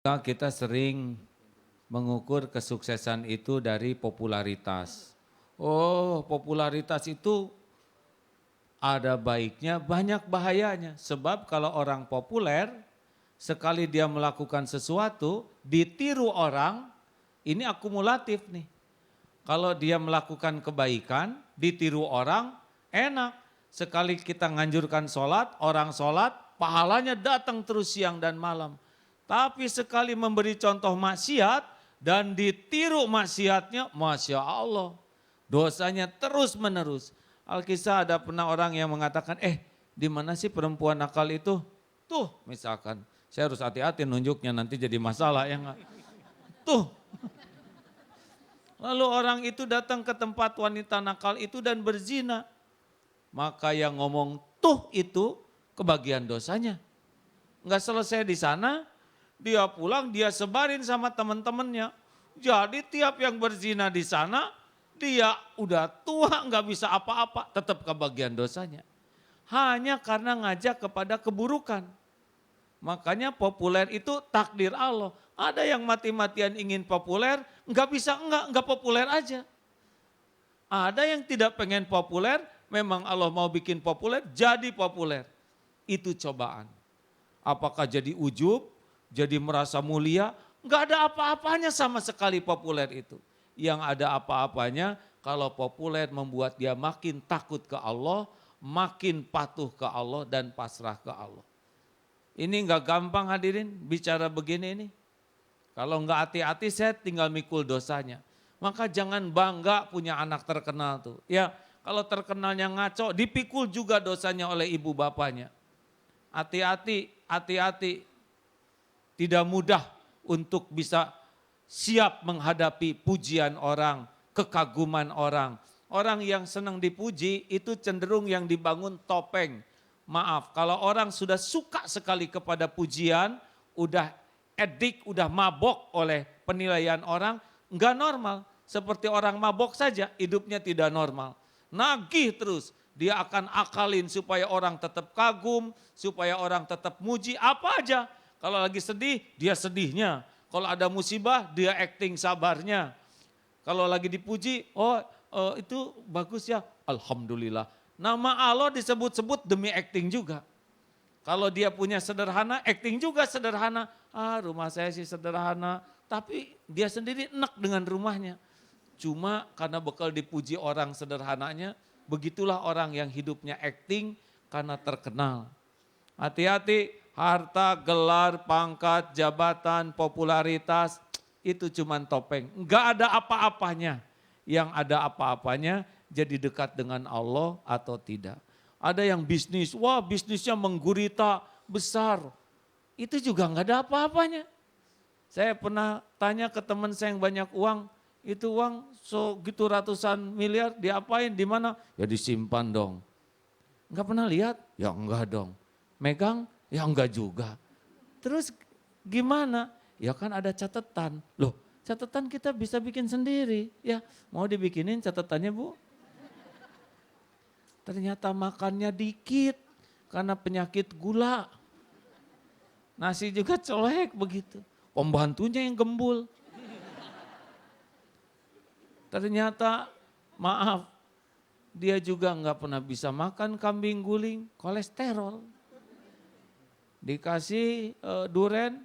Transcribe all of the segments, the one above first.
Kita sering mengukur kesuksesan itu dari popularitas. Oh, popularitas itu ada baiknya, banyak bahayanya. Sebab kalau orang populer, sekali dia melakukan sesuatu, ditiru orang, ini akumulatif nih. Kalau dia melakukan kebaikan, ditiru orang, enak. Sekali kita nganjurkan sholat, orang sholat, pahalanya datang terus siang dan malam. Tapi sekali memberi contoh maksiat dan ditiru maksiatnya, Masya Allah. Dosanya terus menerus. Alkisah ada pernah orang yang mengatakan, di mana sih perempuan nakal itu? Tuh misalkan, saya harus hati-hati nunjuknya nanti jadi masalah ya enggak. Tuh. Lalu orang itu datang ke tempat wanita nakal itu dan berzina. Maka yang ngomong tuh itu kebagian dosanya. Enggak selesai di sana, dia pulang dia sebarin sama teman-temannya. Jadi tiap yang berzina di sana, dia udah tua enggak bisa apa-apa, tetap kebagian dosanya. Hanya karena ngajak kepada keburukan. Makanya populer itu takdir Allah. Ada yang mati-matian ingin populer, enggak bisa enggak populer aja. Ada yang tidak pengen populer, memang Allah mau bikin populer, jadi populer. Itu cobaan. Apakah jadi ujub, jadi merasa mulia, enggak ada apa-apanya sama sekali populer itu. Yang ada apa-apanya kalau populer membuat dia makin takut ke Allah, makin patuh ke Allah dan pasrah ke Allah. Ini enggak gampang hadirin bicara begini ini. Kalau enggak hati-hati saya tinggal mikul dosanya. Maka jangan bangga punya anak terkenal tuh. Ya kalau terkenalnya ngaco dipikul juga dosanya oleh ibu bapaknya. Hati-hati, hati-hati. Tidak mudah untuk bisa siap menghadapi pujian orang, kekaguman orang. Orang yang senang dipuji itu cenderung yang dibangun topeng. Maaf, kalau orang sudah suka sekali kepada pujian, udah edik, udah mabok oleh penilaian orang, enggak normal. Seperti orang mabok saja, hidupnya tidak normal. Nagih terus, dia akan akalin supaya orang tetap kagum, supaya orang tetap muji, apa aja. Kalau lagi sedih, dia sedihnya. Kalau ada musibah, dia acting sabarnya. Kalau lagi dipuji, itu bagus ya, Alhamdulillah. Nama Allah disebut-sebut demi acting juga. Kalau dia punya sederhana, acting juga sederhana. Rumah saya sih sederhana, tapi dia sendiri enak dengan rumahnya. Cuma karena bekal dipuji orang sederhananya, begitulah orang yang hidupnya acting karena terkenal. Hati-hati, harta, gelar, pangkat, jabatan, popularitas, itu cuma topeng. Enggak ada apa-apanya. Yang ada apa-apanya jadi dekat dengan Allah atau tidak. Ada yang bisnis, wah bisnisnya menggurita besar. Itu juga enggak ada apa-apanya. Saya pernah tanya ke teman saya yang banyak uang, itu uang segitu ratusan miliar diapain, di mana? Ya disimpan dong. Enggak pernah lihat? Ya enggak dong. Megang? Ya enggak juga. Terus gimana? Ya kan ada catatan. Loh, catatan kita bisa bikin sendiri. Ya, mau dibikinin catatannya Bu? Ternyata makannya dikit karena penyakit gula. Nasi juga colek begitu. Pembantunya yang gembul. Ternyata maaf, dia juga enggak pernah bisa makan kambing guling, kolesterol. Dikasih duren,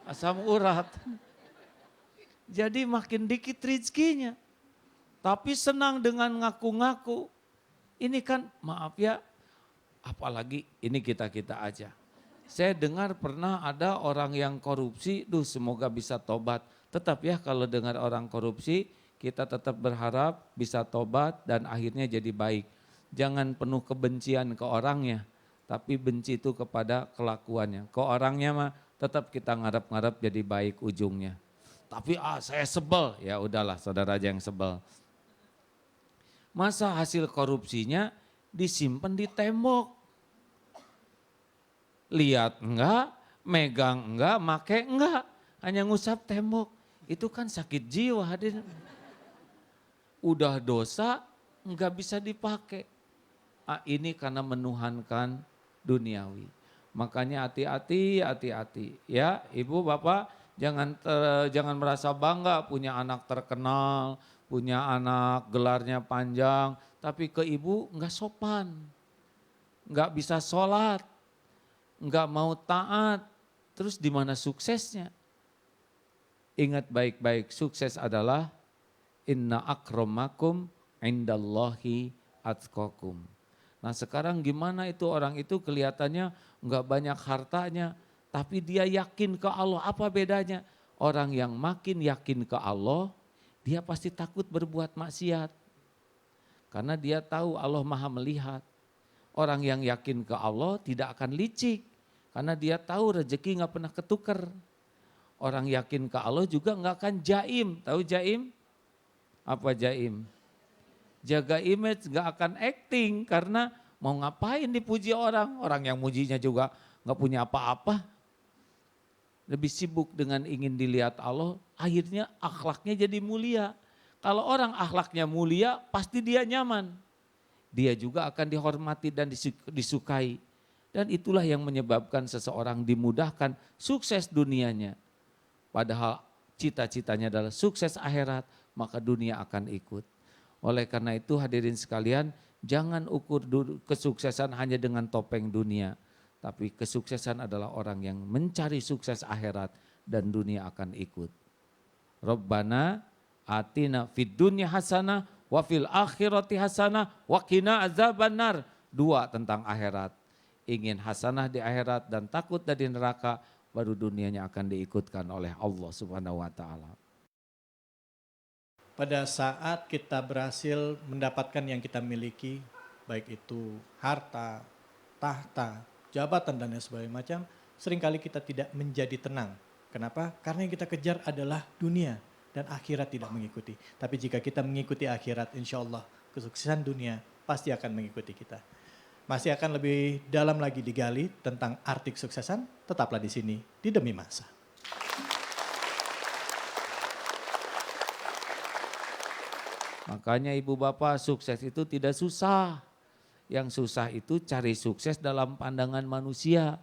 asam urat. Jadi makin dikit rezekinya. Tapi senang dengan ngaku-ngaku. Ini kan maaf ya, apalagi ini kita-kita aja. Saya dengar pernah ada orang yang korupsi, semoga bisa tobat. Tetap ya kalau dengar orang korupsi, kita tetap berharap bisa tobat dan akhirnya jadi baik. Jangan penuh kebencian ke orangnya, tapi benci itu kepada kelakuannya. Ke orangnya mah tetap kita ngarep-ngarep jadi baik ujungnya. Tapi saya sebel, ya udahlah saudara aja yang sebel. Masa hasil korupsinya disimpan di tembok. Lihat enggak, megang enggak, make enggak. Hanya ngusap tembok. Itu kan sakit jiwa hadirin. Udah dosa enggak bisa dipakai. Ini karena menuhankan duniawi. Makanya hati-hati, hati-hati. Ya, Ibu, Bapak, jangan merasa bangga punya anak terkenal, punya anak gelarnya panjang, tapi ke ibu enggak sopan, enggak bisa sholat, enggak mau taat, terus di mana suksesnya? Ingat baik-baik, sukses adalah inna akramakum indallahi atqakum. Nah sekarang gimana itu orang itu kelihatannya enggak banyak hartanya, tapi dia yakin ke Allah. Apa bedanya? Orang yang makin yakin ke Allah, dia pasti takut berbuat maksiat. Karena dia tahu Allah Maha melihat. Orang yang yakin ke Allah tidak akan licik. Karena dia tahu rezeki nggak pernah ketukar. Orang yakin ke Allah juga nggak akan jaim. Tahu jaim? Apa jaim? Jaga image, nggak akan acting. Karena mau ngapain dipuji orang. Orang yang mujinya juga nggak punya apa-apa. Lebih sibuk dengan ingin dilihat Allah, akhirnya akhlaknya jadi mulia. Kalau orang akhlaknya mulia, pasti dia nyaman. Dia juga akan dihormati dan disukai. Dan itulah yang menyebabkan seseorang dimudahkan sukses dunianya. Padahal cita-citanya adalah sukses akhirat, maka dunia akan ikut. Oleh karena itu hadirin sekalian, jangan ukur kesuksesan hanya dengan topeng dunia. Tapi kesuksesan adalah orang yang mencari sukses akhirat dan dunia akan ikut. Rabbana atina fid dunya hasanah wa fil akhirati hasanah wa qina azabannar. 2 tentang akhirat. Ingin hasanah di akhirat dan takut dari neraka, baru dunianya akan diikutkan oleh Allah Subhanahu wa taala. Pada saat kita berhasil mendapatkan yang kita miliki, baik itu harta, tahta, jabatan dan lain sebagainya macam, seringkali kita tidak menjadi tenang. Kenapa? Karena yang kita kejar adalah dunia dan akhirat tidak mengikuti. Tapi jika kita mengikuti akhirat, insya Allah kesuksesan dunia pasti akan mengikuti kita. Masih akan lebih dalam lagi digali tentang arti kesuksesan, tetaplah di sini di Demi Masa. Makanya ibu bapak, sukses itu tidak susah. Yang susah itu cari sukses dalam pandangan manusia.